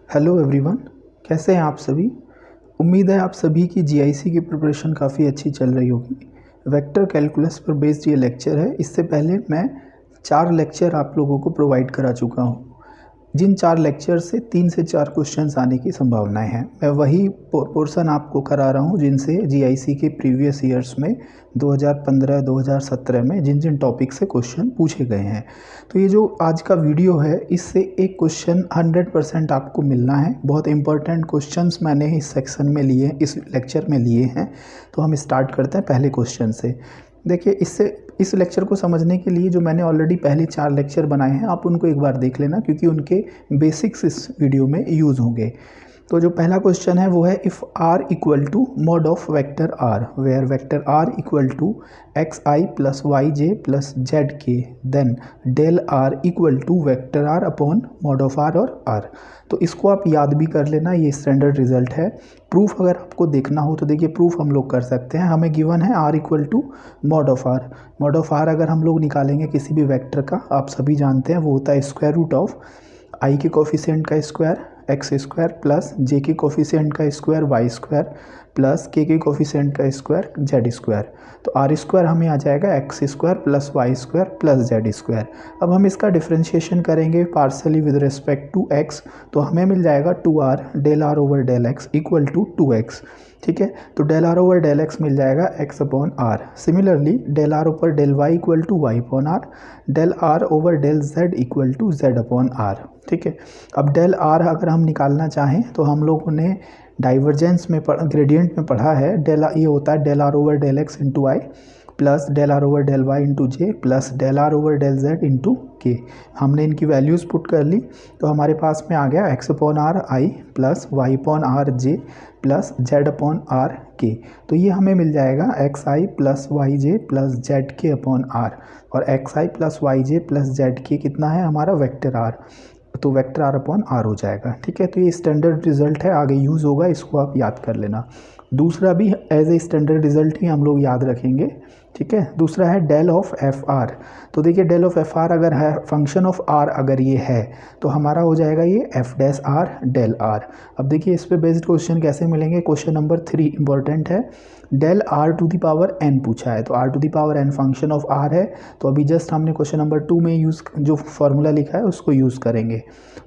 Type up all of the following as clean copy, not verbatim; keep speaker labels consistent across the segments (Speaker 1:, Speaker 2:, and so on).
Speaker 1: Hello everyone, कैसे हैं आप सभी। उम्मीद है आप सभी की जीआईसी की प्रिपरेशन काफ़ी अच्छी चल रही होगी। वेक्टर कैलकुलस पर बेस्ड ये लेक्चर है। इससे पहले मैं 4 लेक्चर आप लोगों को प्रोवाइड करा चुका हूँ, जिन 4 लेक्चर से 3 से 4 क्वेश्चंस आने की संभावनाएं हैं। मैं वही पोर्शन आपको करा रहा हूँ जिनसे जीआईसी के प्रीवियस ईयर्स में 2015-2017 में जिन जिन टॉपिक से क्वेश्चन पूछे गए हैं। तो ये जो आज का वीडियो है, इससे एक क्वेश्चन 100% आपको मिलना है। बहुत इंपॉर्टेंट क्वेश्चंस मैंने इस सेक्शन में लिए, इस लेक्चर में लिए हैं। तो हम स्टार्ट करते हैं पहले क्वेश्चन से। देखिए, इस लेक्चर को समझने के लिए जो मैंने ऑलरेडी पहले 4 लेक्चर बनाए हैं, आप उनको एक बार देख लेना, क्योंकि उनके बेसिक्स इस वीडियो में यूज़ होंगे। तो जो पहला क्वेश्चन है वो है, if R equal to mod of vector R where vector are equal to X I plus Y J plus Z के, then del R equal to vector are upon mod of R और R. तो इसको आप याद भी कर लेना, ये स्टैंडर्ड रिजल्ट है। प्रूफ अगर आपको देखना हो तो देखिए, प्रूफ हम लोग कर सकते हैं। हमें गिवन है R equal to mod of R. Mod of R अगर हम लोग निकालेंगे किसी भी वेक्टर का, आप सभी जानते हैं वो होता है स्क्वायर रूट ऑफ आई के कोफिशिएंट का square X square plus J के कोफिशिएंट का square Y square plus K coefficient का स्क्वायर जेड स्क्वायर। तो आर स्क्वायर हमें आ जाएगा X square plus Y square plus Z square. अब हम इसका डिफ्रेंशिएशन करेंगे partially with respect to X, तो हमें मिल जाएगा 2r del R over del X equal to 2x। ठीक है, तो del R over del X मिल जाएगा x upon R. Similarly del R over del Y equal to Y upon R, del R over del Z equal to Z upon R. ठीक है, अब del are अगर हम निकालना चाहें तो हम लोगों ने डाइवर्जेंस में ग्रेडियंट में पढ़ा है, ये होता है del R over del X into I plus del R over del Y into J plus del R over del Z into K. हमने इनकी वैल्यूज़ पुट कर ली, तो हमारे पास में आ गया X upon R I plus Y upon R J plus Z upon R K. तो ये हमें मिल जाएगा X I plus Y J plus Z K upon R, और X I plus Y J plus Z K कितना है हमारा vector are, तो वेक्टर आर अपॉन आर हो जाएगा। ठीक है, तो ये स्टैंडर्ड रिजल्ट है, आगे यूज़ होगा, इसको आप याद कर लेना। दूसरा भी एज ए स्टैंडर्ड रिजल्ट ही हम लोग याद रखेंगे। ठीक है, दूसरा है डेल ऑफ एफ आर। तो देखिए, डेल ऑफ एफ आर अगर है, फंक्शन ऑफ आर अगर ये है, तो हमारा हो जाएगा ये F dash are del R. अब देखिए, इस पे बेस्ड क्वेश्चन कैसे मिलेंगे। क्वेश्चन नंबर 3 इंपॉर्टेंट है। Del R to the power N पूछा है, तो are to the power N function of R है। तो अभी जस्ट हमने क्वेश्चन नंबर 2 में यूज़ जो फॉर्मूला लिखा है उसको यूज़ करेंगे।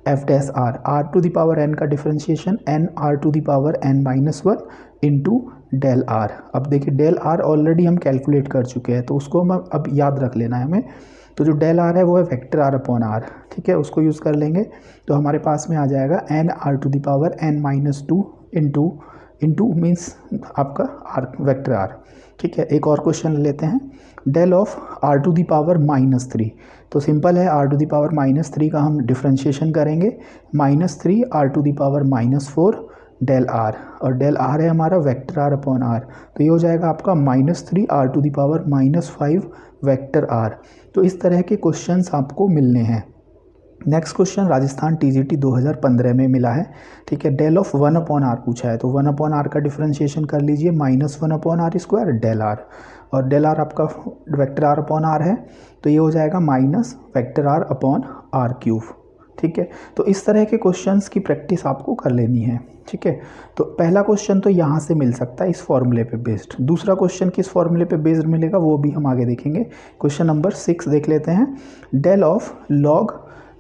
Speaker 1: F dash R to the power N का differentiation N are to the power N minus 1 into del R. अब देखिए, डेल आर ऑलरेडी हम कैलकुलेट कर चुके हैं, तो उसको हम अब याद रख लेना है हमें। तो जो डेल आर है वो है वेक्टर आर अपॉन आर। ठीक है, उसको यूज़ कर लेंगे, तो हमारे पास में आ जाएगा N R to the power N minus 2 into means आपका आर वेक्टर आर। ठीक है, एक और क्वेश्चन लेते हैं। Del of are to the power minus 3। तो सिंपल है, R to the power minus 3 का हम डिफ्रेंशिएशन करेंगे, -3 are to the power -4 del are, और डेल आर है हमारा वेक्टर आर अपॉन आर। तो ये हो जाएगा आपका -3 are to the power -5 vector are. तो इस तरह के क्वेश्चंस आपको मिलने हैं। नेक्स्ट क्वेश्चन राजस्थान टीजीटी 2015 में मिला है। ठीक है, डेल ऑफ 1 अपॉन आर पूछा है, तो 1 अपॉन आर का डिफ्रेंशिएशन कर लीजिए, -1 upon R square del are, और डेल आर आपका वेक्टर आर अपॉन आर है, तो ये हो जाएगा minus vector are upon R cube. ठीक है, तो इस तरह के क्वेश्चंस की प्रैक्टिस आपको कर लेनी है। ठीक है, तो पहला क्वेश्चन तो यहाँ से मिल सकता है इस फॉर्मूले पे बेस्ड। दूसरा क्वेश्चन किस फॉर्मूले पे बेस्ड मिलेगा वो भी हम आगे देखेंगे। क्वेश्चन नंबर 6 देख लेते हैं। Del of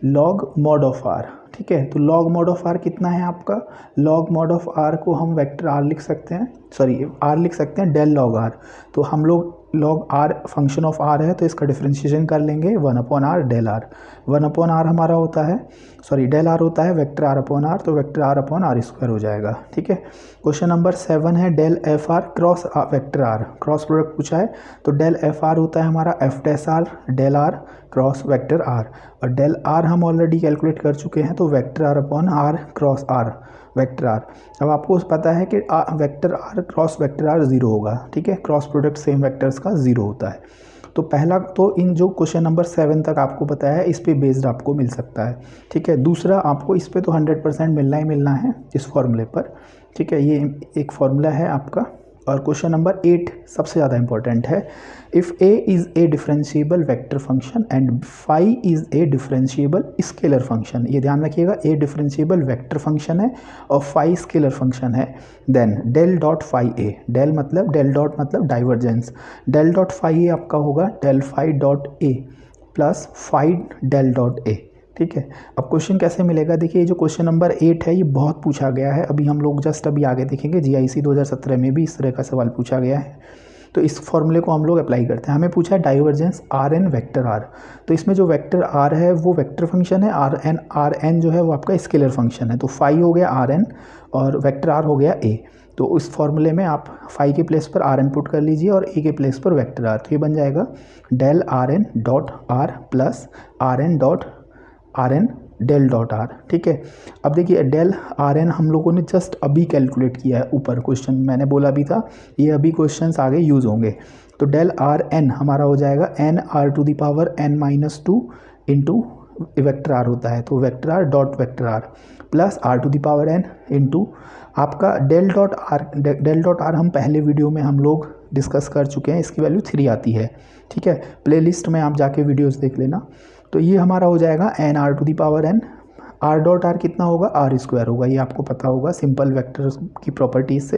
Speaker 1: log mod of R. ठीक है, तो लॉग मॉड ऑफ आर कितना है आपका, लॉग मॉड ऑफ आर को हम वेक्टर आर लिख सकते हैं, सॉरी आर लिख सकते हैं डेल लॉग आर। तो हम लोग log R function of R है, तो इसका डिफ्रेंशिएशन कर लेंगे 1 upon R del R. 1 upon R हमारा होता है, सॉरी डेल आर होता है वेक्टर आर अपॉन आर, तो vector are upon R square हो जाएगा। ठीक है, क्वेश्चन नंबर 7 है del F R cross vector are, cross product पूछा है, तो डेल एफ आर होता है हमारा F dash are del are cross vector r, और डेल आर हम ऑलरेडी कैलकुलेट कर चुके हैं, तो vector are upon r cross r vector r. अब आपको पता है कि vector are cross vector r 0 होगा। ठीक है, क्रॉस प्रोडक्ट सेम वेक्टर्स का 0 होता है। तो पहला तो इन जो क्वेश्चन नंबर 7 तक आपको पता है, इस पे बेस्ड आपको मिल सकता है। ठीक है, दूसरा आपको इस पे तो 100% मिलना ही मिलना है इस फॉर्मूले पर। ठीक है, ये एक फॉर्मूला है आपका, और क्वेश्चन नंबर 8 सबसे ज़्यादा इंपॉर्टेंट है। If a is a differentiable vector function and phi is a differentiable scalar function, ये ध्यान रखिएगा, ए डिफरेंशिएबल वेक्टर फंक्शन है और फाई स्केलर फंक्शन है, then del dot phi a, del dot मतलब divergence, del dot phi a आपका होगा del phi dot a plus phi del dot a. ठीक है, अब क्वेश्चन कैसे मिलेगा, देखिए जो क्वेश्चन नंबर 8 है ये बहुत पूछा गया है, अभी हम लोग जस्ट अभी आगे देखेंगे जीआईसी 2017 में भी इस तरह का सवाल पूछा गया है। तो इस फॉर्मूले को हम लोग अप्लाई करते हैं। हमें पूछा है divergence are n vector are, तो इसमें जो वेक्टर आर है वो वेक्टर फंक्शन है, आर एन जो है वो आपका स्केलर फंक्शन है। तो फाई हो गया आर एन और वेक्टर आर हो गया ए। तो उस फॉर्मूले में आप फाई के प्लेस पर आर एन पुट कर लीजिए और ए के प्लेस पर वेक्टर आर, तो ये बन जाएगा del r n dot r plus r n dot r n del dot r. ठीक है, अब देखिए डेल आर एन हम लोगों ने जस्ट अभी कैलकुलेट किया है, ऊपर क्वेश्चन मैंने बोला भी था ये अभी क्वेश्चंस आगे यूज़ होंगे। तो डेल आर एन हमारा हो जाएगा N R to the power N minus 2 into vector r होता है, तो vector r dot vector r plus r to the power n into आपका डेल डॉट आर हम पहले वीडियो में हम लोग डिस्कस कर चुके हैं, इसकी वैल्यू 3 आती है। ठीक है, प्लेलिस्ट में आप जाके वीडियोस देख लेना। तो ये हमारा हो जाएगा N R to the power n, r dot r कितना होगा आर स्क्वायर होगा, ये आपको पता होगा सिंपल वेक्टर की प्रॉपर्टीज से।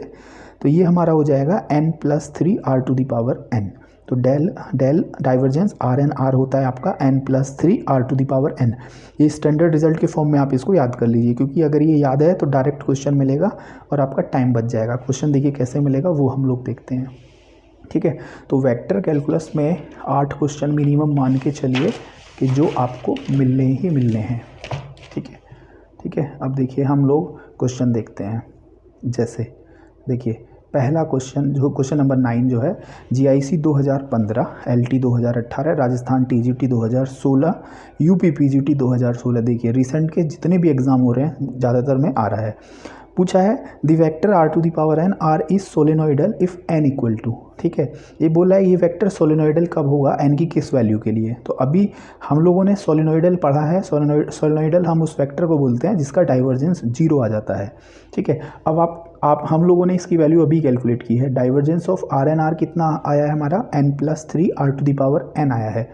Speaker 1: तो ये हमारा हो जाएगा N plus 3 are to the power N. तो del divergence are N R होता है आपका N plus 3 are to the power N. ये स्टैंडर्ड रिजल्ट के फॉर्म में आप इसको याद कर लीजिए, क्योंकि अगर ये याद है तो डायरेक्ट क्वेश्चन मिलेगा और आपका टाइम बच जाएगा। क्वेश्चन देखिए कैसे मिलेगा वो हम लोग देखते हैं। ठीक है, तो वेक्टर कैलकुलस में 8 क्वेश्चन मिनिमम मान के चलिए कि जो आपको मिलने ही मिलने हैं। ठीक है, अब देखिए हम लोग क्वेश्चन देखते हैं। जैसे देखिए पहला क्वेश्चन जो क्वेश्चन नंबर 9 जो है GIC 2015, LT 2018, Rajasthan TGT 2016, UP PGT 2016, देखिए रिसेंट के जितने भी एग्ज़ाम हो रहे हैं ज़्यादातर में आ रहा है। पूछा है the vector r to the power n r is solenoidal if n equal to. ठीक है, ये बोला है ये वेक्टर सोलेनोइडल कब होगा, एन की किस वैल्यू के लिए। तो अभी हम लोगों ने सोलेनोइडल पढ़ा है, सोलेनोइडल हम उस वेक्टर को बोलते हैं जिसका डाइवर्जेंस 0 आ जाता है। ठीक है, अब आप हम लोगों ने इसकी वैल्यू अभी कैलकुलेट की है। Divergence of are N R कितना आया है हमारा n plus 3 are to the power n आया है,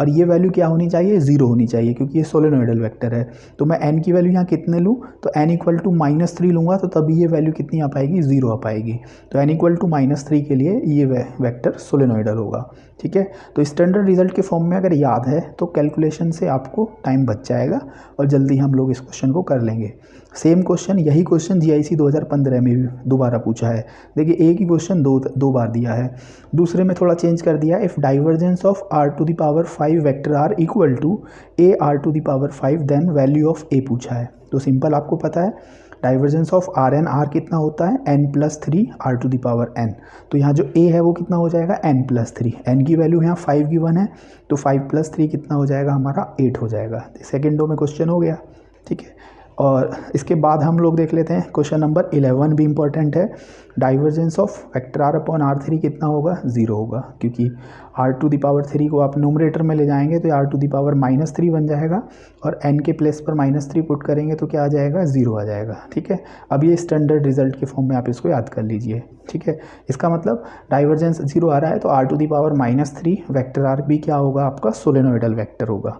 Speaker 1: और ये वैल्यू क्या होनी चाहिए 0 होनी चाहिए, क्योंकि ये सोलेनोइडल वेक्टर है। तो मैं एन की वैल्यू यहाँ कितने लूँ, तो एन इक्वल टू -3 लूँगा, तो तभी ये वैल्यू कितनी आ पाएगी 0 आ पाएगी। तो एन इक्वल टू -3 के लिए ये वेक्टर सोलेनोइडल होगा। ठीक है, तो स्टैंडर्ड रिजल्ट के फॉर्म में अगर याद है तो कैलकुलेशन से आपको टाइम बच जाएगा और जल्दी हम लोग इस क्वेश्चन को कर लेंगे। सेम क्वेश्चन, यही क्वेश्चन जीआईसी 2015 में भी दोबारा पूछा है। देखिए एक ही क्वेश्चन दो बार दिया है, दूसरे में थोड़ा चेंज कर दिया। If divergence of are to the power 5 vector are equal to A R to the power 5 then value of A पूछा है। तो सिंपल आपको पता है divergence of are N R कितना होता है N plus 3 are to the power N. तो यहाँ जो ए है वो कितना हो जाएगा एन प्लस 3, एन की वैल्यू यहाँ 5 गिवन है, तो 5 + 3 कितना हो जाएगा हमारा 8 हो जाएगा। सेकेंडो में क्वेश्चन हो गया। ठीक है, और इसके बाद हम लोग देख लेते हैं क्वेश्चन नंबर 11 भी इंपॉर्टेंट है। Divergence of vector are upon r 3 कितना होगा 0 होगा, क्योंकि आर टू द पावर 3 को आप न्यूमरेटर में ले जाएंगे तो आर टू द पावर -3 बन जाएगा, और एन के प्लेस पर -3 पुट करेंगे तो क्या आ जाएगा 0 आ जाएगा। ठीक है, अब ये स्टैंडर्ड रिजल्ट के फॉर्म में आप इसको याद कर लीजिए। ठीक है, इसका मतलब डाइवर्जेंस 0 आ रहा है तो are to the power -3 vector r भी क्या होगा आपका सोलेनोइडल वेक्टर होगा।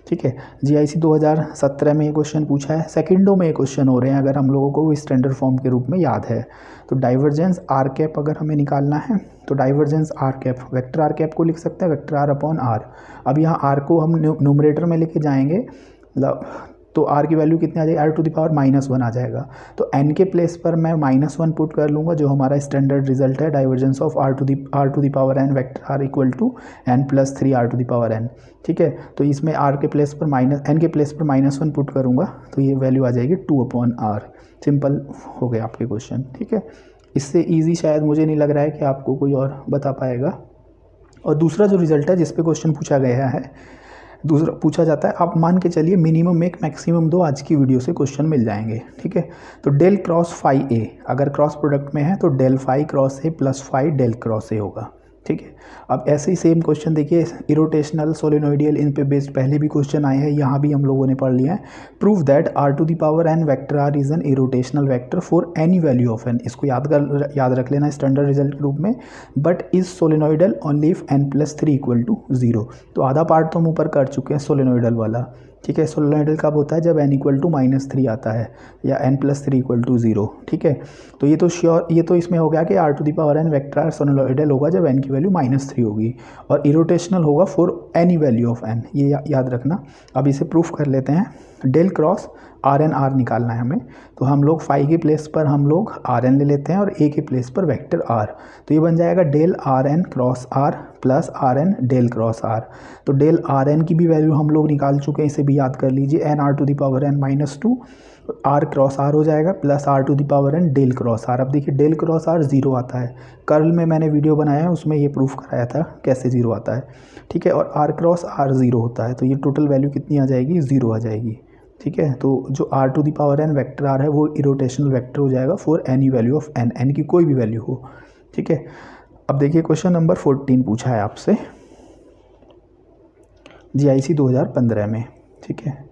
Speaker 1: ठीक है, जीआईसी 2017 में ये क्वेश्चन पूछा है। सेकंडों में ये क्वेश्चन हो रहे हैं अगर हम लोगों को स्टैंडर्ड फॉर्म के रूप में याद है। तो डाइवर्जेंस आर कैप अगर हमें निकालना है तो divergence r cap vector r cap को लिख सकते हैं वेक्टर आर अपॉन आर। अब यहाँ आर को हम न्यूमरेटर में लेके जाएंगे, मतलब तो आर की वैल्यू कितनी आ जाएगी आर टू द पावर -1 आ जाएगा। तो एन के प्लेस पर मैं -1 पुट कर लूँगा, जो हमारा स्टैंडर्ड रिजल्ट है divergence of are to the power n vector are equal to n plus 3 are to the power n. ठीक है, तो इसमें आर के प्लेस पर एन के प्लेस पर -1 पुट करूँगा तो ये वैल्यू आ जाएगी 2/r। सिंपल हो गया आपके क्वेश्चन। ठीक है, इससे ईजी शायद मुझे नहीं लग रहा है कि आपको कोई और बता पाएगा। और दूसरा जो रिजल्ट है जिस पे क्वेश्चन पूछा गया है, दूसरा पूछा जाता है, आप मान के चलिए मिनिमम 1 मैक्सिमम 2 आज की वीडियो से क्वेश्चन मिल जाएंगे। ठीक है, तो डेल क्रॉस फाई ए अगर क्रॉस प्रोडक्ट में है तो del phi cross a plus phi del cross a होगा। ठीक है। अब ऐसे ही सेम क्वेश्चन देखिए, इरोटेशनल सोलेनोइडियल, इन पे बेस्ड पहले भी क्वेश्चन आए हैं, यहाँ भी हम लोगों ने पढ़ लिया है। Prove that r to the power n vector r is an irrotational vector for any value of n। इसको याद रख लेना स्टैंडर्ड रिजल्ट के रूप में। But is solenoidal only if n+3 equal to 0। तो आधा पार्ट तो हम ऊपर कर चुके हैं सोलेनोइडल वाला, ठीक है। सोलेनोइडल कब होता है, जब n इक्वल टू -3 आता है या n+3 इक्वल टू 0, ठीक है। तो ये तो इसमें हो गया कि r to the power n vector r solenoidal होगा जब n की वैल्यू -3 होगी, और इरोटेशनल होगा for any value of n, ये याद रखना। अब इसे प्रूफ कर लेते हैं। Del cross r N r निकालना है हमें, तो हम लोग फाई के प्लेस पर हम लोग आर एन ले लेते हैं और ए के प्लेस पर वेक्टर आर। तो ये बन जाएगा del r n cross r plus r n del cross r. तो डेल आर एन की भी वैल्यू हम लोग निकाल चुके हैं, इसे भी याद कर लीजिए, n are to the power n -2 r cross r हो जाएगा plus r to the power n del cross r. अब देखिए डेल क्रॉस आर 0 आता है, कर्ल में मैंने वीडियो बनाया है उसमें ये प्रूफ कराया था कैसे 0 आता है, ठीक है। और आर क्रॉस आर 0 होता है, तो ये टोटल वैल्यू कितनी आ जाएगी, 0 आ जाएगी, ठीक है। तो जो r to the power n vector r है वो इरोटेशनल वेक्टर हो जाएगा for any value of n, n की कोई भी वैल्यू हो, ठीक है। अब देखिए क्वेश्चन नंबर 14 पूछा है आपसे GIC 2015 में, ठीक है।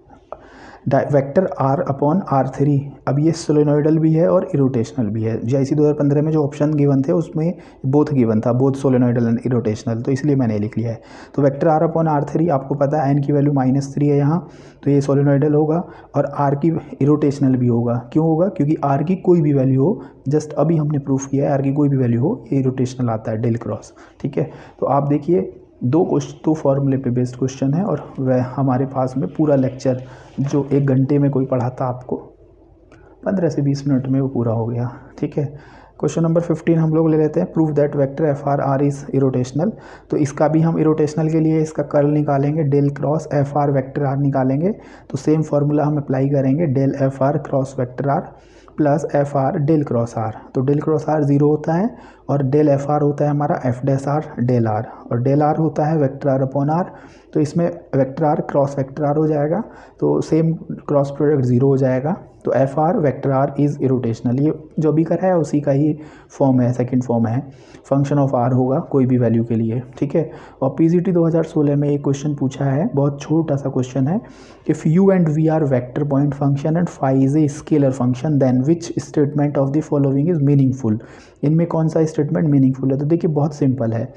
Speaker 1: वेक्टर r अपॉन r3, अब ये सोलेनोइडल भी है और इरोटेशनल भी है। GIC 2015 में जो ऑप्शन गिवन थे उसमें बोथ गिवन था, बोथ सोलेनोइडल एंड इरोटेशनल, तो इसलिए मैंने लिख लिया है। तो वेक्टर r अपॉन r3 आपको पता है n की वैल्यू -3 है यहाँ, तो ये सोलेनोइडल होगा, और r की इरोटेशनल भी होगा। क्यों होगा, क्योंकि r की कोई भी वैल्यू हो, जस्ट अभी हमने प्रूफ किया है r की कोई भी वैल्यू हो ये इरोटेशनल आता है डेल क्रॉस, ठीक है। तो आप देखिए दो फॉर्मूले पे बेस्ड क्वेश्चन है, और वह हमारे पास में पूरा लेक्चर जो 1 घंटे में कोई पढ़ाता आपको 15 से 20 मिनट में वो पूरा हो गया, ठीक है। क्वेश्चन नंबर 15 हम लोग ले लेते हैं। Prove that vector f r r is irrotational. तो इसका भी हम इरोटेशनल के लिए इसका कर्ल निकालेंगे, del cross f r vector r निकालेंगे। तो सेम फार्मूला हम अप्लाई करेंगे, del F R cross vector r plus f r del cross r. तो डेल क्रॉस आर 0 होता है, और डेल एफ आर होता है हमारा F dash are del are, और डेल आर होता है वेक्टर आर अपॉन आर। तो इसमें vector are cross vector r हो जाएगा, तो सेम क्रॉस प्रोडक्ट 0 हो जाएगा। तो f r vector r is irrotational, ये जो भी करा है उसी का ही फॉर्म है, सेकंड फॉर्म है, फंक्शन ऑफ आर होगा कोई भी वैल्यू के लिए, ठीक है। और PGT 2016 में एक क्वेश्चन पूछा है, बहुत छोटा सा क्वेश्चन है, if u and v are vector point function and phi is a scalar function then which statement of the following is meaningful. इनमें कौन सा स्टेटमेंट मीनिंगफुल है, तो देखिए बहुत सिंपल है।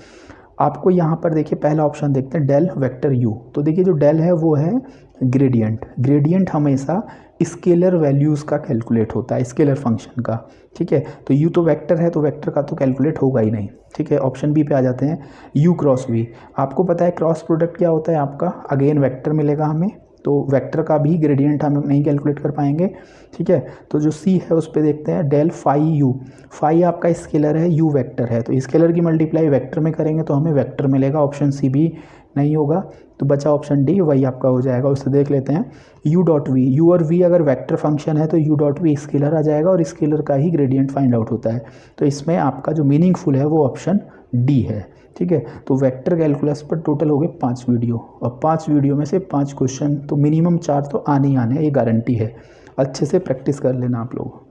Speaker 1: आपको यहाँ पर देखिए पहला ऑप्शन देखते हैं, डेल वेक्टर यू। तो देखिए जो डेल है वो है ग्रेडियंट, ग्रेडियंट हमेशा स्केलर वैल्यूज़ का कैलकुलेट होता है, स्केलर फंक्शन का, ठीक है। तो यू तो वेक्टर है, तो वेक्टर का तो कैलकुलेट होगा ही नहीं, ठीक है। ऑप्शन बी पे आ जाते हैं, यू क्रॉस वी। आपको पता है क्रॉस प्रोडक्ट क्या होता है आपका, अगेन वेक्टर मिलेगा हमें, तो वेक्टर का भी ग्रेडियंट हम नहीं कैलकुलेट कर पाएंगे, ठीक है। तो जो सी है उस पर देखते हैं, डेल फाई यू। फाई आपका स्केलर है, यू वेक्टर है, तो स्केलर की मल्टीप्लाई वेक्टर में करेंगे तो हमें वेक्टर मिलेगा, ऑप्शन सी भी नहीं होगा, तो बचा ऑप्शन डी, वही आपका हो जाएगा। उससे देख लेते हैं, यू डॉट वी, यू और वी अगर वेक्टर फंक्शन है तो यू डॉट वी स्केलर आ जाएगा, और स्केलर का ही ग्रेडियंट फाइंड आउट होता है। तो इसमें आपका जो मीनिंगफुल है वो ऑप्शन डी है, ठीक है। तो वेक्टर कैलकुलस पर टोटल हो गए 5 वीडियो, और 5 वीडियो में से 5 क्वेश्चन, तो मिनिमम 4 तो आने ही आने, ये गारंटी है। अच्छे से प्रैक्टिस कर लेना आप लोग।